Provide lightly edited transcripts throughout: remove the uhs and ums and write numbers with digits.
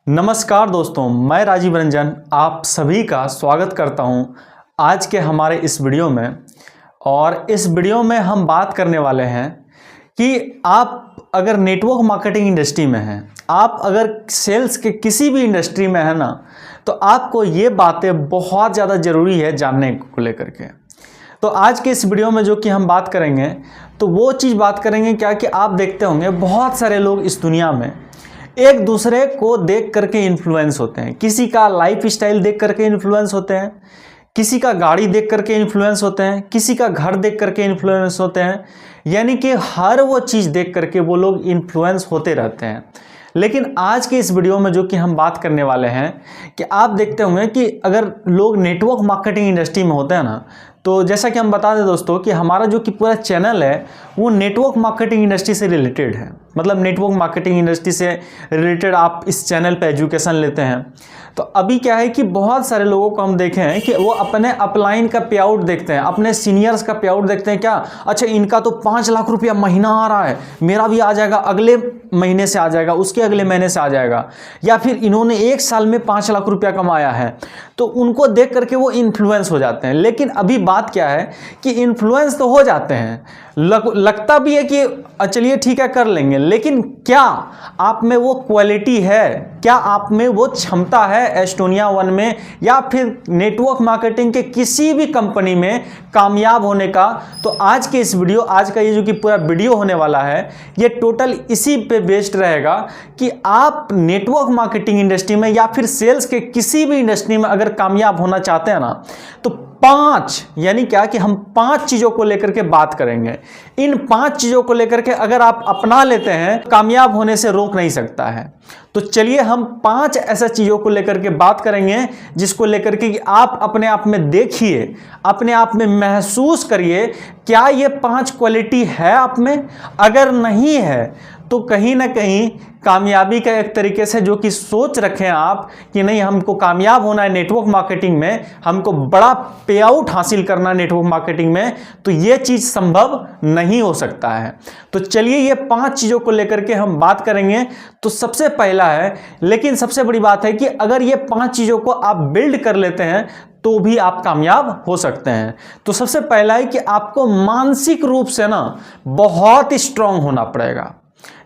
नमस्कार दोस्तों, मैं राजीव रंजन आप सभी का स्वागत करता हूं आज के हमारे इस वीडियो में। और इस वीडियो में हम बात करने वाले हैं कि आप अगर नेटवर्क मार्केटिंग इंडस्ट्री में हैं, आप अगर सेल्स के किसी भी इंडस्ट्री में है ना, तो आपको ये बातें बहुत ज़्यादा ज़रूरी है जानने को लेकर के। तो आज के इस वीडियो में जो कि हम बात करेंगे, तो वो चीज़ बात करेंगे क्या कि आप देखते होंगे बहुत सारे लोग इस दुनिया में एक दूसरे को देख करके इन्फ्लुएंस होते हैं। किसी का लाइफ स्टाइल देख करके इन्फ्लुएंस होते हैं, किसी का गाड़ी देख करके इन्फ्लुएंस होते हैं, किसी का घर देख करके इन्फ्लुएंस होते हैं। यानी कि हर वो चीज़ देख करके वो लोग इन्फ्लुएंस होते रहते हैं। लेकिन आज के इस वीडियो में जो कि हम बात करने वाले हैं कि आप देखते होंगे कि अगर लोग नेटवर्क मार्केटिंग इंडस्ट्री में होते हैं ना, तो जैसा कि हम बता दें दोस्तों कि हमारा जो कि पूरा चैनल है वो नेटवर्क मार्केटिंग इंडस्ट्री से रिलेटेड है। मतलब नेटवर्क मार्केटिंग इंडस्ट्री से रिलेटेड आप इस चैनल पे एजुकेशन लेते हैं। तो अभी क्या है कि बहुत सारे लोगों को हम देखे हैं कि वो अपने अपलाइन का पे आउट देखते हैं, अपने सीनियर्स का पे आउट देखते हैं। क्या अच्छा, इनका तो 5 लाख रुपया महीना आ रहा है, मेरा भी आ जाएगा, अगले महीने से आ जाएगा, उसके अगले महीने से आ जाएगा। या फिर इन्होंने 1 साल में 5 लाख रुपया कमाया है, तो उनको देख करके वो इन्फ्लुएंस हो जाते हैं। लेकिन अभी बात क्या है कि इन्फ्लुएंस तो हो जाते हैं, लगता भी है कि चलिए ठीक है कर लेंगे, लेकिन क्या आप में वो क्वालिटी है, क्या आप में वो क्षमता है एस्टोनिया वन में या फिर नेटवर्क मार्केटिंग के किसी भी कंपनी में कामयाब होने का। तो आज के इस वीडियो, आज का ये जो कि पूरा वीडियो होने वाला है, ये टोटल इसी पे बेस्ड रहेगा कि आप नेटवर्क मार्केटिंग इंडस्ट्री में या फिर सेल्स के किसी भी इंडस्ट्री में अगर कामयाब होना चाहते हैं ना, तो 5 यानी क्या कि हम 5 चीज़ों को लेकर के बात करेंगे। इन 5 चीज़ों को लेकर के अगर आप अपना लेते हैं, कामयाब होने से रोक नहीं सकता है। तो चलिए हम 5 ऐसा चीज़ों को लेकर के बात करेंगे जिसको लेकर के कि आप अपने आप में देखिए, अपने आप में महसूस करिए, क्या ये 5 क्वालिटी है आप में। अगर नहीं है तो कहीं ना कहीं कामयाबी का एक तरीके से जो कि सोच रखें आप कि नहीं हमको कामयाब होना है नेटवर्क मार्केटिंग में, हमको बड़ा पे आउट हासिल करना है नेटवर्क मार्केटिंग में, तो ये चीज़ संभव नहीं हो सकता है। तो चलिए ये 5 चीज़ों को लेकर के हम बात करेंगे। तो सबसे पहला है, लेकिन सबसे बड़ी बात है कि अगर ये 5 चीज़ों को आप बिल्ड कर लेते हैं तो भी आप कामयाब हो सकते हैं। तो सबसे पहला है कि आपको मानसिक रूप से ना बहुत स्ट्रांग होना पड़ेगा।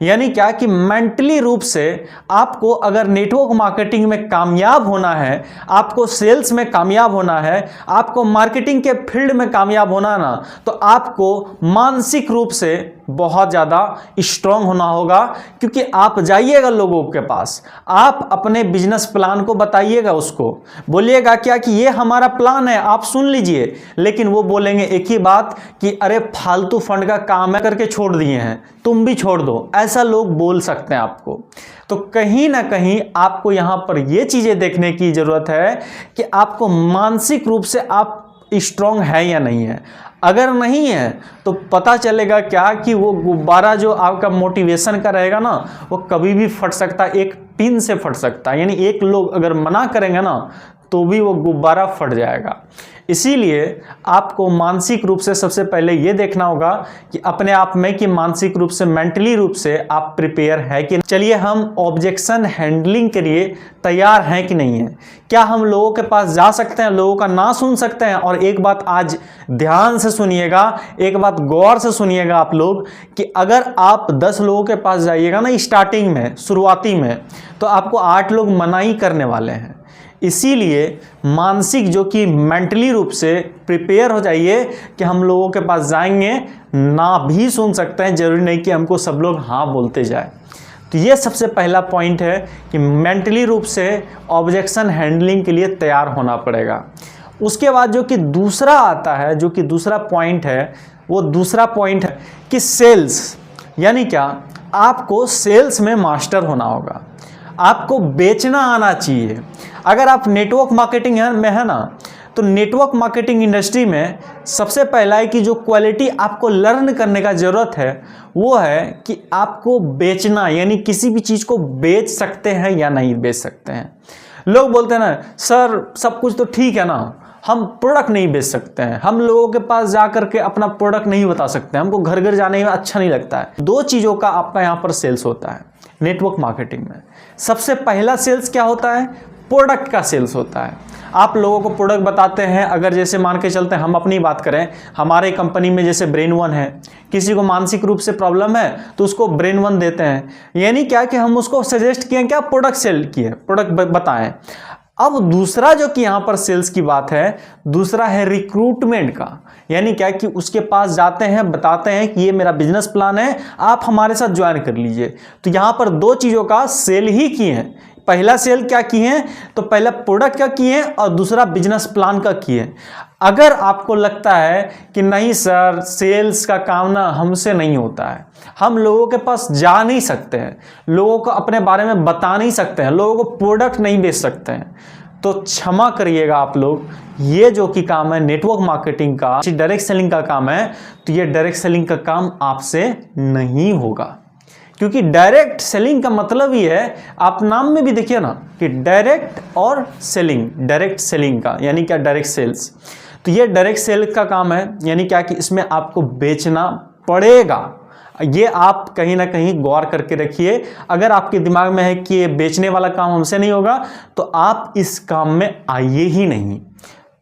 यानी क्या कि मेंटली रूप से आपको अगर नेटवर्क मार्केटिंग में कामयाब होना है, आपको सेल्स में कामयाब होना है, आपको मार्केटिंग के फील्ड में कामयाब होना है ना, तो आपको मानसिक रूप से बहुत ज़्यादा स्ट्रांग होना होगा। क्योंकि आप जाइएगा लोगों के पास, आप अपने बिजनेस प्लान को बताइएगा, उसको बोलिएगा क्या कि ये हमारा प्लान है, आप सुन लीजिए। लेकिन वो बोलेंगे एक ही बात कि अरे फालतू फंड का काम है, करके छोड़ दिए हैं, तुम भी छोड़ दो। ऐसा लोग बोल सकते हैं आपको। तो कहीं ना कहीं आपको यहां पर ये चीजें देखने की जरूरत है कि आपको मानसिक रूप से आप स्ट्रांग है या नहीं है। अगर नहीं है तो पता चलेगा क्या कि वो गुब्बारा जो आपका मोटिवेशन का रहेगा ना, वो कभी भी फट सकता है, एक पिन से फट सकता है। यानी एक लोग अगर मना करेंगे ना तो भी वो गुब्बारा फट जाएगा। इसीलिए आपको मानसिक रूप से सबसे पहले ये देखना होगा कि अपने आप में कि मानसिक रूप से, मेंटली रूप से आप प्रिपेयर है कि। चलिए हम ऑब्जेक्शन हैंडलिंग के लिए तैयार हैं कि नहीं है। क्या हम लोगों के पास जा सकते हैं, लोगों का ना सुन सकते हैं। और एक बात आज ध्यान से सुनिएगा, एक बात गौर से सुनिएगा आप लोग, कि अगर आप 10 लोगों के पास जाइएगा ना स्टार्टिंग में, शुरुआती में, तो आपको 8 लोग मना ही करने वाले हैं। इसीलिए मानसिक जो कि मेंटली रूप से प्रिपेयर हो जाइए कि हम लोगों के पास जाएंगे, ना भी सुन सकते हैं, जरूरी नहीं कि हमको सब लोग हाँ बोलते जाए। तो ये सबसे पहला पॉइंट है कि मेंटली रूप से ऑब्जेक्शन हैंडलिंग के लिए तैयार होना पड़ेगा। उसके बाद जो कि दूसरा आता है, जो कि दूसरा पॉइंट है, वो दूसरा पॉइंट है कि सेल्स। यानी क्या, आपको सेल्स में मास्टर होना होगा, आपको बेचना आना चाहिए। अगर आप नेटवर्क मार्केटिंग में है ना, तो नेटवर्क मार्केटिंग इंडस्ट्री में सबसे पहला है कि जो क्वालिटी आपको लर्न करने का ज़रूरत है वो है कि आपको बेचना, यानी किसी भी चीज़ को बेच सकते हैं या नहीं बेच सकते हैं। लोग बोलते हैं ना सर सब कुछ तो ठीक है ना, हम प्रोडक्ट नहीं बेच सकते हैं, हम लोगों के पास जा करके अपना प्रोडक्ट नहीं बता सकते हैं, हमको घर घर जाने में अच्छा नहीं लगता है। दो चीज़ों का आपका यहाँ पर सेल्स होता है नेटवर्क मार्केटिंग में। सबसे पहला सेल्स क्या होता है? प्रोडक्ट का सेल्स होता है। आप लोगों को प्रोडक्ट बताते हैं। अगर जैसे मान के चलते हैं, हम अपनी बात करें, हमारे कंपनी में जैसे ब्रेन वन है, किसी को मानसिक रूप से प्रॉब्लम है तो उसको ब्रेन वन देते हैं। यानी क्या कि हम उसको सजेस्ट किए, क्या प्रोडक्ट सेल किए, प्रोडक्ट बताएं। अब दूसरा जो कि यहाँ पर सेल्स की बात है, दूसरा है रिक्रूटमेंट का। यानी क्या कि उसके पास जाते हैं, बताते हैं कि ये मेरा बिजनेस प्लान है, आप हमारे साथ ज्वाइन कर लीजिए। तो यहाँ पर दो चीज़ों का सेल ही किए हैं। पहला सेल क्या किए हैं? तो पहला प्रोडक्ट का किए हैं और दूसरा बिजनेस प्लान का किए हैं। अगर आपको लगता है कि नहीं सर, सेल्स का काम ना हमसे नहीं होता है, हम लोगों के पास जा नहीं सकते हैं, लोगों को अपने बारे में बता नहीं सकते हैं, लोगों को प्रोडक्ट नहीं बेच सकते हैं, तो क्षमा करिएगा आप लोग, ये जो कि काम है नेटवर्क मार्केटिंग का, डायरेक्ट सेलिंग का काम है, तो ये डायरेक्ट सेलिंग का काम आपसे नहीं होगा। क्योंकि डायरेक्ट सेलिंग का मतलब ही है, आप नाम में भी देखिए ना कि डायरेक्ट और सेलिंग, डायरेक्ट सेलिंग का यानी क्या, डायरेक्ट सेल्स। तो ये डायरेक्ट सेल का काम है, यानी क्या कि इसमें आपको बेचना पड़ेगा। ये आप कहीं ना कहीं गौर करके रखिए। अगर आपके दिमाग में है कि ये बेचने वाला काम हमसे नहीं होगा, तो आप इस काम में आइए ही नहीं।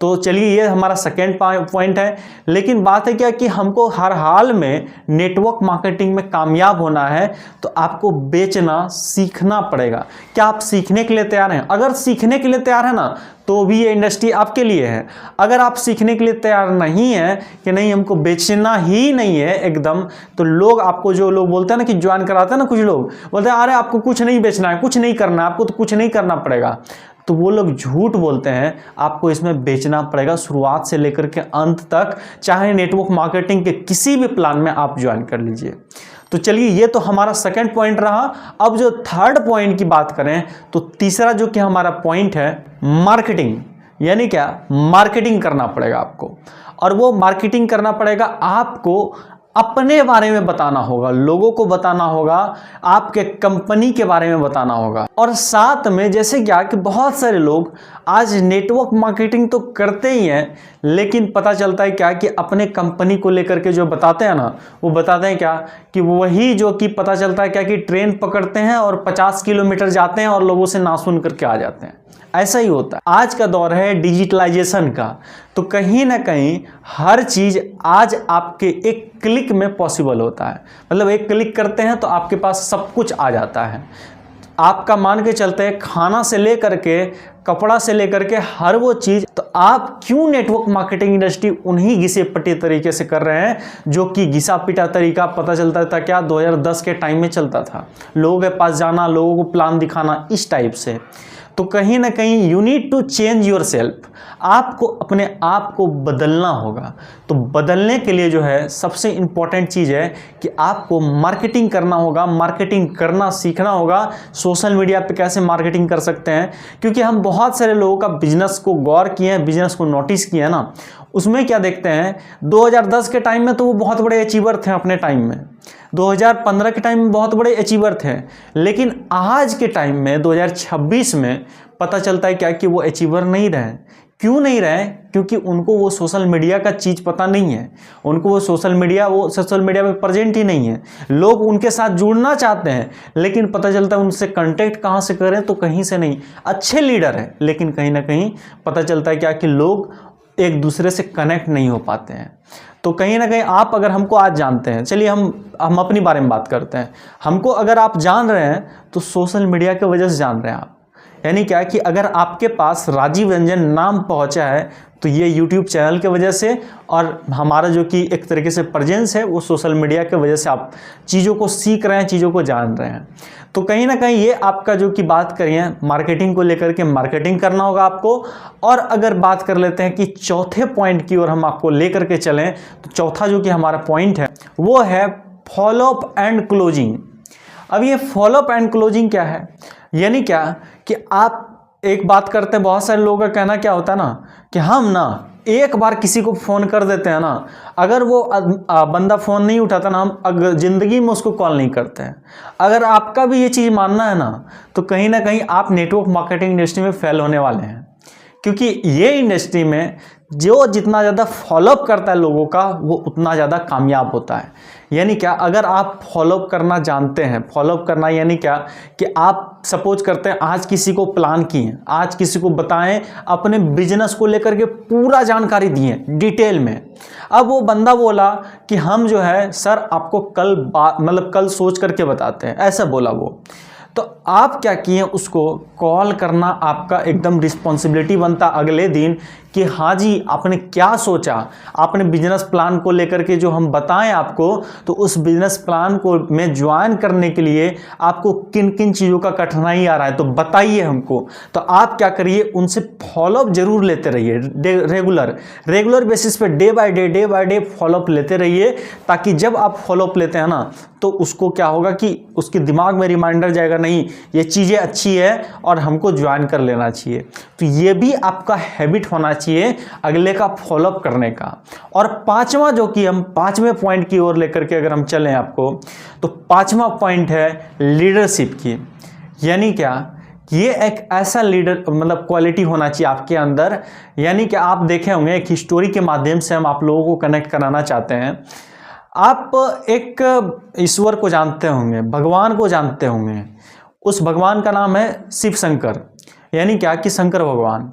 तो चलिए, ये हमारा सेकेंड पॉइंट है। लेकिन बात है क्या कि हमको हर हाल में नेटवर्क मार्केटिंग में कामयाब होना है, तो आपको बेचना सीखना पड़ेगा। क्या आप सीखने के लिए तैयार हैं? अगर सीखने के लिए तैयार है ना, तो भी ये इंडस्ट्री आपके लिए है। अगर आप सीखने के लिए तैयार नहीं है कि नहीं हमको बेचना ही नहीं है एकदम, तो लोग आपको, जो लोग बोलते हैं ना कि ज्वाइन कराते हैं ना, कुछ लोग बोलते हैं अरे आपको कुछ नहीं बेचना है, कुछ नहीं करना है, आपको तो कुछ नहीं करना पड़ेगा। तो वो लोग झूठ बोलते हैं। आपको इसमें बेचना पड़ेगा शुरुआत से लेकर के अंत तक, चाहे नेटवर्क मार्केटिंग के किसी भी प्लान में आप ज्वाइन कर लीजिए। तो चलिए, ये तो हमारा सेकंड पॉइंट रहा। अब जो थर्ड पॉइंट की बात करें, तो तीसरा जो कि हमारा पॉइंट है मार्केटिंग। यानी क्या, मार्केटिंग करना पड़ेगा आपको, और वो मार्केटिंग करना पड़ेगा आपको अपने बारे में बताना होगा, लोगों को बताना होगा, आपके कंपनी के बारे में बताना होगा। और साथ में जैसे क्या कि बहुत सारे लोग आज नेटवर्क मार्केटिंग तो करते ही हैं, लेकिन पता चलता है क्या कि अपने कंपनी को लेकर के जो बताते हैं ना, वो बताते हैं क्या कि वही जो कि पता चलता है क्या कि ट्रेन पकड़ते हैं और 50 किलोमीटर जाते हैं और लोगों से ना सुन करके आ जाते हैं। ऐसा ही होता है। आज का दौर है डिजिटलाइजेशन का, तो कहीं ना कहीं हर चीज़ आज आपके एक क्लिक में पॉसिबल होता है। मतलब एक क्लिक करते हैं तो आपके पास सब कुछ आ जाता है। आपका मान के चलते हैं, खाना से लेकर के कपड़ा से लेकर के हर वो चीज़। तो आप क्यों नेटवर्क मार्केटिंग इंडस्ट्री उन्हीं घिसे पटे तरीके से कर रहे हैं, जो कि घिसा पिटा तरीका पता चलता था क्या 2010 के टाइम में चलता था। लोगों के पास जाना, लोगों को प्लान दिखाना, इस टाइप से। तो कहीं ना कहीं you need to change yourself. आपको अपने आप को बदलना होगा। तो बदलने के लिए जो है सबसे इम्पॉर्टेंट चीज़ है कि आपको मार्केटिंग करना होगा, मार्केटिंग करना सीखना होगा। सोशल मीडिया पे कैसे मार्केटिंग कर सकते हैं, क्योंकि हम बहुत सारे लोगों का बिजनेस को गौर किए हैं, बिजनेस को नोटिस किया है ना, उसमें क्या देखते हैं 2010 के टाइम में तो वो बहुत बड़े अचीवर थे अपने टाइम में, 2015 के टाइम में बहुत बड़े अचीवर थे, लेकिन आज के टाइम में 2026 में पता चलता है क्या कि वो अचीवर नहीं रहे। क्यों नहीं रहे? क्योंकि उनको वो सोशल मीडिया का चीज़ पता नहीं है, उनको वो सोशल मीडिया पे प्रेजेंट ही नहीं है। लोग उनके साथ जुड़ना चाहते हैं, लेकिन पता चलता है उनसे कांटेक्ट कहाँ से करें, तो कहीं से नहीं। अच्छे लीडर हैं, लेकिन कहीं ना कहीं पता चलता है क्या कि लोग एक दूसरे से कनेक्ट नहीं हो पाते हैं। तो कहीं ना कहीं आप अगर हमको आज जानते हैं, चलिए हम अपनी बारे में बात करते हैं। हमको अगर आप जान रहे हैं तो सोशल मीडिया की वजह से जान रहे हैं आप। यानी क्या कि अगर आपके पास राजीव रंजन नाम पहुंचा है तो ये यूट्यूब चैनल के वजह से, और हमारा जो कि एक तरीके से प्रेजेंस है वो सोशल मीडिया के वजह से आप चीज़ों को सीख रहे हैं, चीज़ों को जान रहे हैं। तो कहीं ना कहीं ये आपका जो कि बात करिए मार्केटिंग को लेकर के, मार्केटिंग करना होगा आपको। और अगर बात कर लेते हैं कि चौथे पॉइंट की ओर हम आपको लेकर के चलें, तो चौथा जो कि हमारा पॉइंट है वो है फॉलोअप एंड क्लोजिंग। अब ये फॉलोअप एंड क्लोजिंग क्या है? यानी क्या कि आप एक बात करते हैं, बहुत सारे लोगों का कहना क्या होता है ना कि हम ना एक बार किसी को फ़ोन कर देते हैं ना, अगर वो बंदा फ़ोन नहीं उठाता ना, हम अगर ज़िंदगी में उसको कॉल नहीं करते हैं। अगर आपका भी ये चीज़ मानना है ना, तो कहीं ना कहीं आप नेटवर्क मार्केटिंग इंडस्ट्री में फेल होने वाले हैं। क्योंकि ये इंडस्ट्री में जो जितना ज़्यादा फॉलोअप करता है लोगों का वो उतना ज़्यादा कामयाब होता है। यानी क्या, अगर आप फॉलोअप करना जानते हैं, फॉलोअप करना यानी क्या कि आप सपोज करते हैं आज किसी को प्लान किए, आज किसी को बताएं, अपने बिजनेस को लेकर के पूरा जानकारी दिए डिटेल में। अब वो बंदा बोला कि हम जो है सर आपको कल मतलब कल सोच करके बताते हैं, ऐसा बोला वो। तो आप क्या किए, उसको कॉल करना आपका एकदम रिस्पॉन्सिबिलिटी बनता अगले दिन कि हाँ जी आपने क्या सोचा, आपने बिजनेस प्लान को लेकर के जो हम बताएं आपको, तो उस बिजनेस प्लान को में ज्वाइन करने के लिए आपको किन किन चीज़ों का कठिनाई आ रहा है तो बताइए हमको। तो आप क्या करिए, उनसे फॉलोअप जरूर लेते रहिए, रेगुलर बेसिस पे डे बाय डे फॉलोअप लेते रहिए, ताकि जब आप फॉलोअप लेते हैं ना तो उसको क्या होगा कि उसके दिमाग में रिमाइंडर जाएगा, नहीं ये चीज़ें अच्छी है और हमको ज्वाइन कर लेना चाहिए। तो ये भी आपका हैबिट होना चाहिए अगले का फॉलोअप करने का। और पांचवा, जो कि हम पांचवें पॉइंट की ओर लेकर के अगर हम चलें आपको, तो पांचवा पॉइंट है लीडरशिप की। यानी क्या, ये एक ऐसा लीडर मतलब क्वालिटी होना चाहिए आपके अंदर। यानी कि आप देखे होंगे, एक हिस्टोरी के माध्यम से हम आप लोगों को कनेक्ट कराना चाहते हैं। आप एक ईश्वर को जानते होंगे, भगवान को जानते होंगे, उस भगवान का नाम है शिव शंकर, यानी क्या कि शंकर भगवान।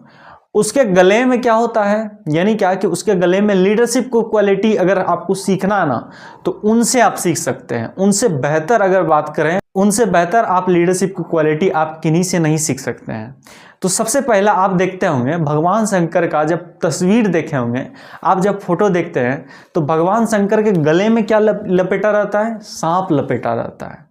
उसके गले में क्या होता है, यानी क्या कि उसके गले में लीडरशिप को क्वालिटी अगर आपको सीखना है ना तो उनसे आप सीख सकते हैं। उनसे बेहतर अगर बात करें, उनसे बेहतर आप लीडरशिप की क्वालिटी आप किन्हीं से नहीं सीख सकते हैं। तो सबसे पहला आप देखते होंगे भगवान शंकर का, जब तस्वीर देखे होंगे आप, जब फोटो देखते हैं तो भगवान शंकर के गले में क्या लपेटा रहता है, सांप लपेटा रहता है।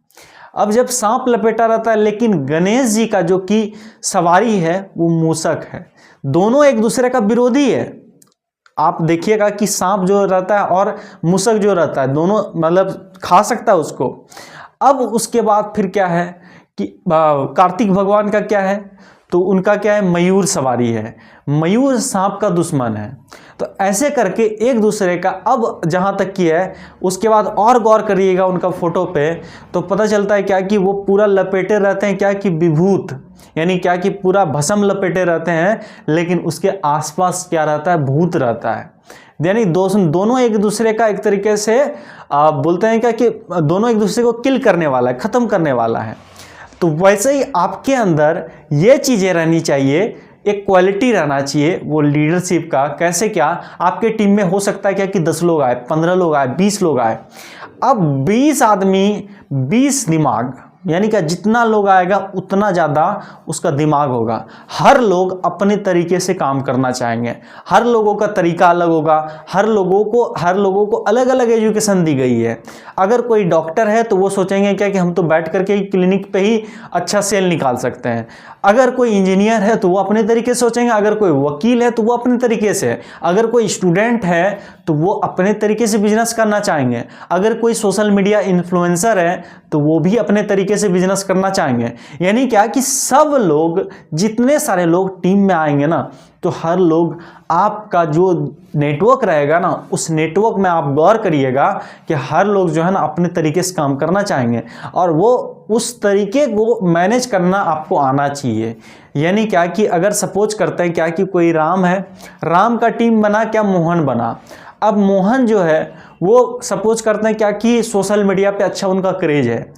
अब जब सांप लपेटा रहता है, लेकिन गणेश जी का जो कि सवारी है वो मूषक है, दोनों एक दूसरे का विरोधी है। आप देखिएगा कि सांप जो रहता है और मूषक जो रहता है, दोनों मतलब खा सकता है उसको। अब उसके बाद फिर क्या है कि कार्तिक भगवान का क्या है, तो उनका क्या है, मयूर सवारी है। मयूर सांप का दुश्मन है। तो ऐसे करके एक दूसरे का, अब जहाँ तक की है, उसके बाद और गौर करिएगा उनका फोटो पे तो पता चलता है क्या कि वो पूरा लपेटे रहते हैं क्या कि विभूत, यानी क्या कि पूरा भस्म लपेटे रहते हैं, लेकिन उसके आसपास क्या रहता है, भूत रहता है। यानी दोनों एक दूसरे का एक तरीके से बोलते हैं क्या कि दोनों एक दूसरे को किल करने वाला है, खत्म करने वाला है। तो वैसे ही आपके अंदर ये चीज़ें रहनी चाहिए, एक क्वालिटी रहना चाहिए वो लीडरशिप का। कैसे, क्या आपके टीम में हो सकता है क्या कि 10 लोग आए, 15 लोग आए, 20 लोग आए। अब 20 आदमी 20 दिमाग, यानी कि जितना लोग आएगा उतना ज़्यादा उसका दिमाग होगा। हर लोग अपने तरीके से काम करना चाहेंगे, हर लोगों का तरीका अलग होगा, हर लोगों को अलग अलग एजुकेशन दी गई है। अगर कोई डॉक्टर है तो वो सोचेंगे क्या कि हम तो बैठ करके ही क्लिनिक पे ही अच्छा सेल निकाल सकते हैं। अगर कोई इंजीनियर है तो वो अपने तरीके से सोचेंगे, अगर कोई वकील है तो वो अपने तरीके से, अगर कोई स्टूडेंट है तो वो अपने तरीके से बिजनेस करना चाहेंगे, अगर कोई सोशल मीडिया इन्फ्लुएंसर है तो वो भी अपने तरीके से बिजनेस करना चाहेंगे। यानी क्या कि सब लोग, जितने सारे लोग टीम में आएंगे ना, तो हर लोग, आपका जो नेटवर्क रहेगा ना, उस नेटवर्क में आप गौर करिएगा कि हर लोग जो है ना अपने तरीके से काम करना चाहेंगे, और वो उस तरीके को मैनेज करना आपको आना चाहिए। यानी क्या कि अगर सपोज करते हैं क्या कि कोई राम है, राम का टीम बना क्या, मोहन बना। अब मोहन जो है वो सपोज करते हैं क्या कि सोशल मीडिया पे अच्छा उनका क्रेज है,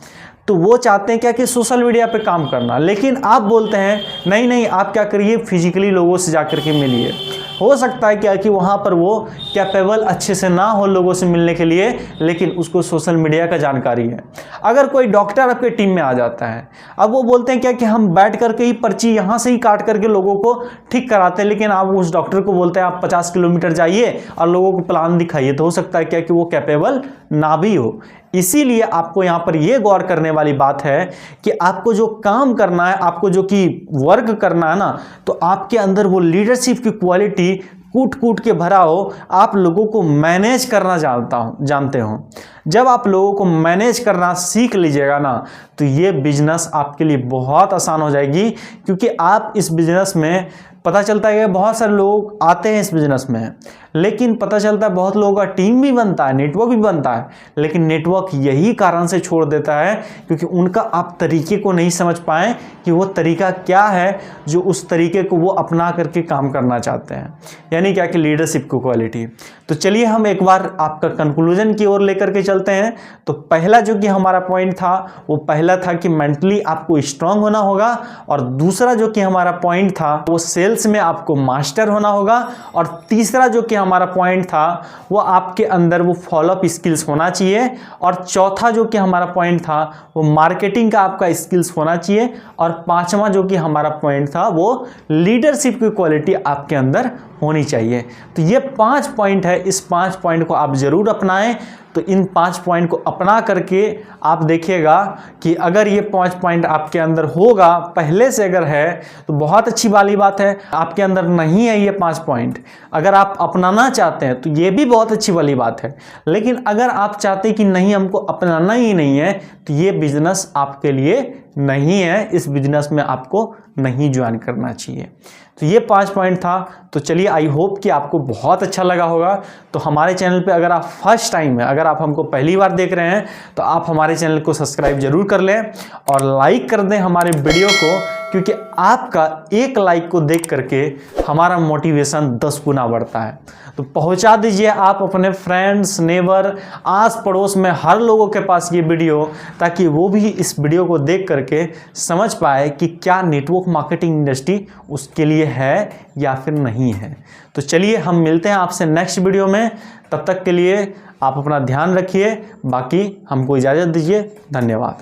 तो वो चाहते हैं क्या कि सोशल मीडिया पे काम करना, लेकिन आप बोलते हैं नहीं नहीं आप क्या करिए, फिजिकली लोगों से जाकर के मिलिए। हो सकता है क्या कि वहाँ पर वो कैपेबल अच्छे से ना हो लोगों से मिलने के लिए, लेकिन उसको सोशल मीडिया का जानकारी है। अगर कोई डॉक्टर आपके टीम में आ जाता है, अब वो बोलते हैं क्या कि हम बैठ करके ही पर्ची यहाँ से ही काट करके लोगों को ठीक कराते हैं, लेकिन आप उस डॉक्टर को बोलते हैं आप 50 किलोमीटर जाइए और लोगों को प्लान दिखाइए, तो हो सकता है क्या कि वो कैपेबल ना भी हो। इसीलिए आपको यहाँ पर यह गौर करने वाली बात है कि आपको जो काम करना है, आपको जो कि वर्क करना है ना, तो आपके अंदर वो लीडरशिप की क्वालिटी कूट कूट के भरा हो, आप लोगों को मैनेज करना जानते हो। जब आप लोगों को मैनेज करना सीख लीजिएगा ना, तो ये बिजनेस आपके लिए बहुत आसान हो जाएगी। क्योंकि आप इस बिजनेस में, पता चलता है कि बहुत सारे लोग आते हैं इस बिजनेस में, लेकिन पता चलता है बहुत लोगों का टीम भी बनता है, नेटवर्क भी बनता है, लेकिन नेटवर्क यही कारण से छोड़ देता है क्योंकि उनका आप तरीके को नहीं समझ पाए कि वो तरीका क्या है जो उस तरीके को वो अपना करके काम करना चाहते हैं, यानी क्या कि लीडरशिप की क्वालिटी। तो चलिए हम एक बार आपका कंक्लूजन की ओर लेकर के चलते हैं। तो पहला जो कि हमारा पॉइंट था वो पहला था कि मेंटली आपको स्ट्रांग होना होगा, और दूसरा जो कि हमारा पॉइंट था वो सेल्स में आपको मास्टर होना होगा, और तीसरा जो कि हमारा पॉइंट था वो आपके अंदर वो फॉलोअप स्किल्स होना चाहिए, और चौथा जो कि हमारा पॉइंट था वो मार्केटिंग का आपका स्किल्स होना चाहिए, और पांचवा जो कि हमारा पॉइंट था वो लीडरशिप की क्वालिटी आपके अंदर होनी चाहिए। तो ये 5 पॉइंट है, इस 5 पॉइंट को आप जरूर अपनाएं। तो इन 5 पॉइंट को अपना करके आप देखिएगा कि अगर ये 5 पॉइंट आपके अंदर होगा, पहले से अगर है तो बहुत अच्छी वाली बात है। आपके अंदर नहीं है ये 5 पॉइंट, अगर आप अपनाना चाहते हैं तो ये भी बहुत अच्छी वाली बात है। लेकिन अगर आप चाहते हैं कि नहीं हमको अपनाना ही नहीं है, तो ये बिजनेस आपके लिए नहीं है, इस बिजनेस में आपको नहीं ज्वाइन करना चाहिए। तो ये 5 पॉइंट था। तो चलिए आई होप कि आपको बहुत अच्छा लगा होगा। तो हमारे चैनल पे अगर आप फर्स्ट टाइम है, अगर आप हमको पहली बार देख रहे हैं, तो आप हमारे चैनल को सब्सक्राइब जरूर कर लें और लाइक कर दें हमारे वीडियो को, क्योंकि आपका एक लाइक को देख करके हमारा मोटिवेशन 10 गुना बढ़ता है। तो पहुंचा दीजिए आप अपने फ्रेंड्स, नेबर, आस पड़ोस में हर लोगों के पास ये वीडियो, ताकि वो भी इस वीडियो को देख करके समझ पाए कि क्या नेटवर्क मार्केटिंग इंडस्ट्री उसके लिए है या फिर नहीं है। तो चलिए हम मिलते हैं आपसे नेक्स्ट वीडियो में। तब तक के लिए आप अपना ध्यान रखिए, बाकी हमको इजाज़त दीजिए। धन्यवाद।